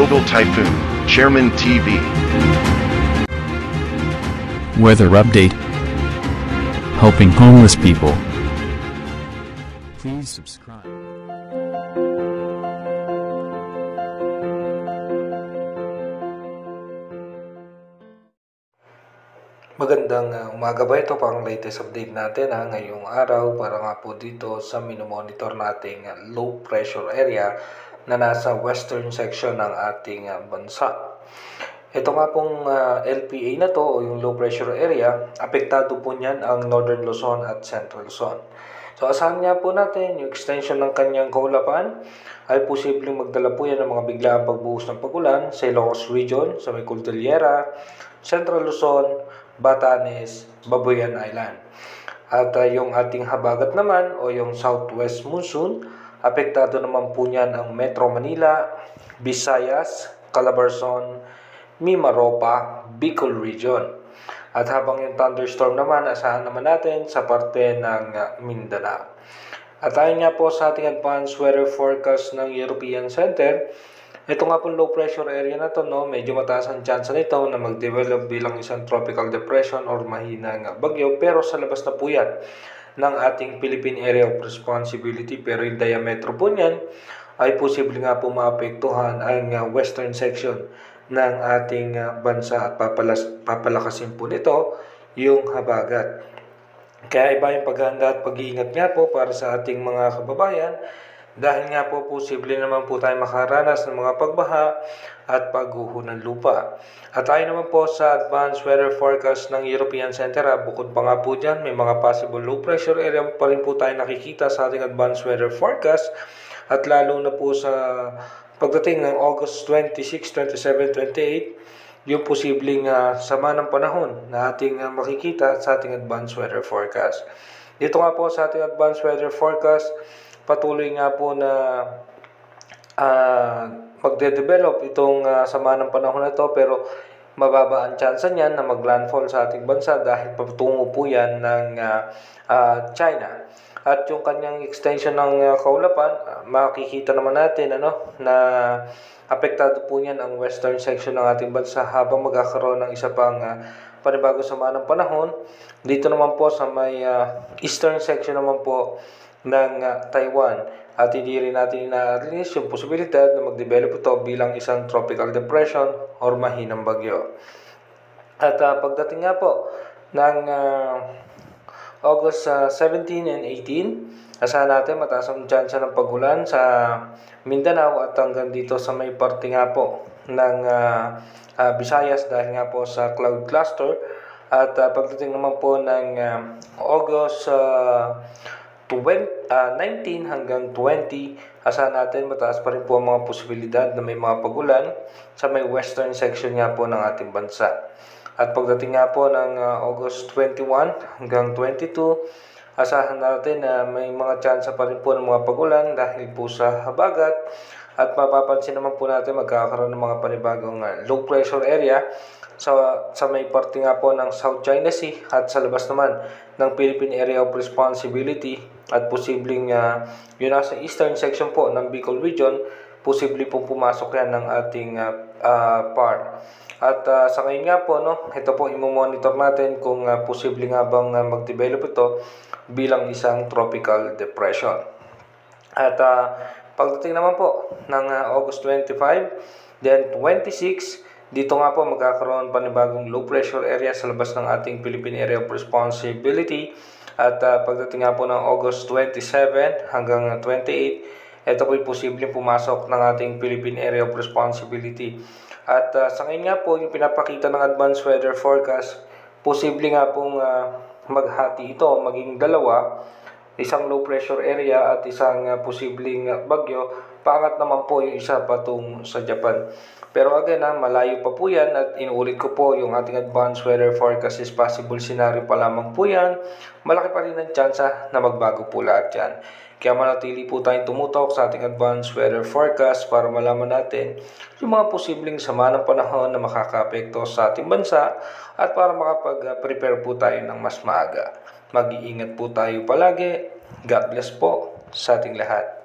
Global Typhoon, Chairman TV. Weather update. Helping homeless people. Please subscribe. Magandang umaga ba, ito pang latest update natin ngayong araw para nga po dito sa minomonitor nating low pressure area na nasa western section ng ating bansa. Ito nga pong LPA na to o yung low pressure area, apektado po niyan ang Northern Luzon at Central Luzon. So asahan nga po natin yung extension ng kanyang kaulapan ay posibleng magdala po yan ng mga biglaang pagbuhos ng pagulan sa Ilocos Region, sa may Cordillera, Central Luzon, Batanes, Babuyan Island. At yung ating habagat naman o yung southwest monsoon, apektado naman po niyan ang Metro Manila, Visayas, Calabarzon, Mimaropa, Bicol Region. At habang yung thunderstorm naman, asahan naman natin sa parte ng Mindanao. At ayon nga po sa ating advanced weather forecast ng European Center, ito nga po low pressure area na to, medyo mataas ang chance nito na mag-develop bilang isang tropical depression or mahinang bagyo, pero sa labas na po yan ng ating Philippine Area of Responsibility, pero yung diametro po niyan ay posible nga po maapektuhan ang western section ng ating bansa at papalakasin po nito yung habagat. Kaya iba yung paghahanda at pag-iingat nga po para sa ating mga kababayan, dahil nga po posible naman po tayo makaranas ng mga pagbaha at pagguho ng lupa. At tayo naman po sa advanced weather forecast ng European Center, bukod pa nga po dyan, may mga possible low pressure area pa rin po tayo nakikita sa ating advanced weather forecast. At lalo na po sa pagdating ng August 26, 27, 28, yung posibleng sama ng panahon na ating makikita sa ating advanced weather forecast. Dito nga po sa ating advanced weather forecast, patuloy nga po na magde-develop itong sama ng panahon na ito, pero mababa ang chance niyan na maglandfall sa ating bansa dahil patungo po yan ng China. At yung kanyang extension ng kaulapan, makikita naman natin na apektado po niyan ang western section ng ating bansa habang magkakaroon ng isa pang panibago sama ng panahon. Dito naman po sa may eastern section naman po ng Taiwan, at hindi rin natin ina-release yung posibilidad na mag-develop ito bilang isang tropical depression or mahinang bagyo. At pagdating nga po ng August 17 and 18, asahan natin mataas ang tsansa ng pagulan sa Mindanao at hanggang dito sa may parte nga po ng Visayas dahil nga po sa cloud cluster. At pagdating naman po ng August 19 hanggang 20, asahan natin mataas pa rin po ang mga posibilidad na may mga pagulan sa may western section nga po ng ating bansa. At pagdating nga po ng August 21 hanggang 22, asahan natin na may mga chance pa rin po ng mga pagulan dahil po sa habagat. At mapapansin naman po natin magkakaroon ng mga panibagong low pressure area sa may parte nga po ng South China Sea at sa labas naman ng Philippine Area of Responsibility, at posibleng yun nasa eastern section po ng Bicol Region, posible pong pumasok yan ng ating part. At sa ngayon nga po, ito po i-monitor natin kung posible nga bang mag-develop ito bilang isang tropical depression. At pagdating naman po ng August 25, then 26, dito nga po magkakaroon panibagong low pressure area sa labas ng ating Philippine Area of Responsibility. At pagdating nga po ng August 27 hanggang 28, ito po ay posibleng pumasok ng ating Philippine Area of Responsibility. At sa ngayon nga po, yung pinapakita ng advanced weather forecast, posible nga pong maghati ito, maging dalawa, isang low pressure area at isang posibleng bagyo. Paangat naman po yung isa patung sa Japan. Pero again, malayo pa po yan, at inuulit ko po, yung ating advanced weather forecast is possible scenario pa lamang po yan. Malaki pa rin ang tsansa na magbago po lahat yan. Kaya manatili po tayong tumutok sa ating advanced weather forecast para malaman natin yung mga posibleng sama ng panahon na makakaapekto sa ating bansa, at para makapag-prepare po tayo ng mas maaga. Mag-iingat po tayo palagi. God bless po sa ating lahat.